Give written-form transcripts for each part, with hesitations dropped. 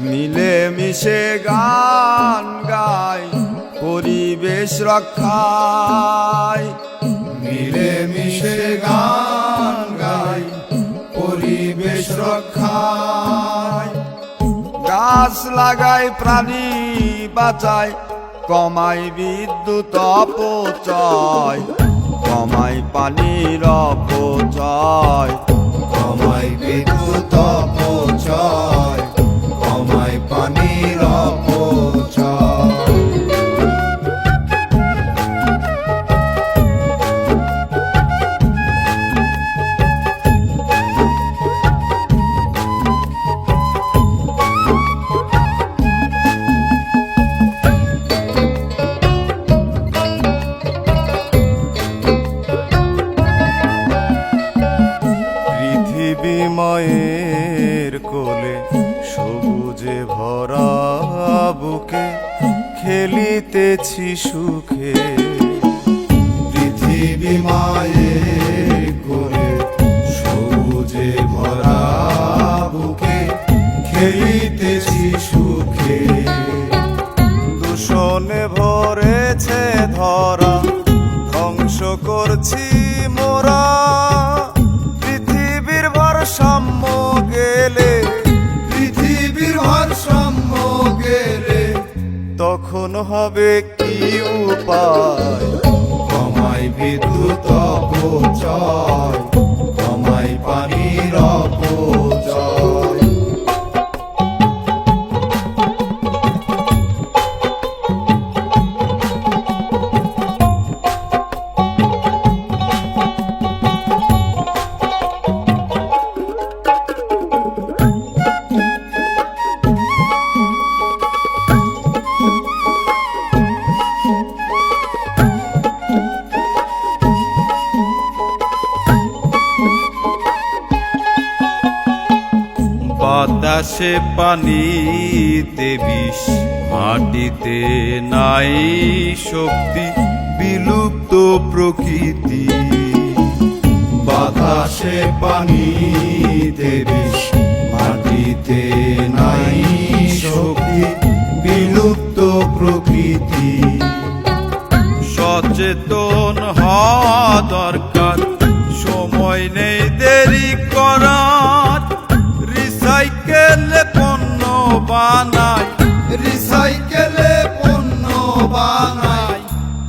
মিলেমিশে গান গাই পরিবেশ রক্ষায়, মিলেমিশে গান গাই পরিবেশ রক্ষায়। গাছ লাগাই প্রাণী বাঁচায়, কমাই বিদ্যুৎ অপচয়, কমাই পানির অপচয়, কমাই বিদ্যুৎ অপচয়, কমাই পানির অপচয়। পৃথিবী মায়ের কোলে সবুজে ভরা বুকে খেলিতেছি সুখে। পৃথিবী মায়ের কোলে সবুজে ভরা বুকে খেলিতেছি সুখে। দূষণে ভরেছে ধরা, ধ্বংস করছি মোরা। পৃথিবীর ভারসাম্য গেলে, পৃথিবীর ভারসাম্য গেলে তখন হবে কি উপায়? কমাই বিদ্যুৎ অপচয়, কমাই পানির অপচয়। বাতাসে পানিতে বিষ, মাটিতে নাই শক্তি, বিলুপ্ত প্রকৃতি। বাতাসে পানিতে বিষ, মাটিতে নাই শক্তি, বিলুপ্ত প্রকৃতি। সচেতন হওয়া দরকার, সময় নেই দেরি করার। রিসাইকেলে পণ্য বানাই, রিসাইকেলে পণ্য বানাই,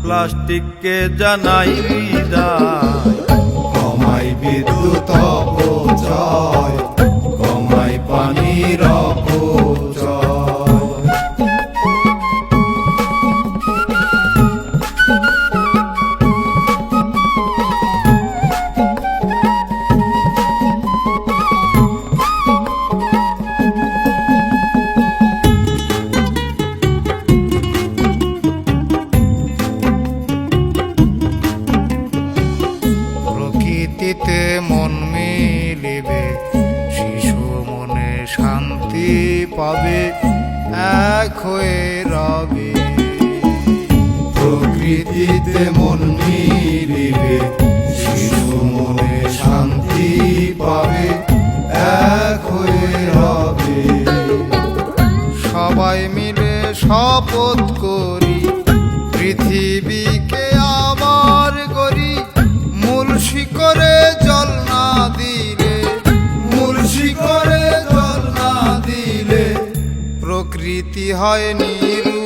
প্লাস্টিককে জানাই বিদায়। কমাই বিদ্যুৎ অপচয়, কমাই পানির অপচয়। প্রকৃতিতে মন মিলিবে, শিশু মনে শান্তি পাবে, এক হয়ে রবে। প্রকৃতিতে মন মিলিবে, শিশু মনে শান্তি পাবে, এক হয়ে রবে। সবাই মিলে শপথ করি, পৃথিবীকে আবার গড়ি। মূল শিকড়ে জল না দিলে, মূল শিকড়ে জল না দিলে প্রকৃতি হয় নিরু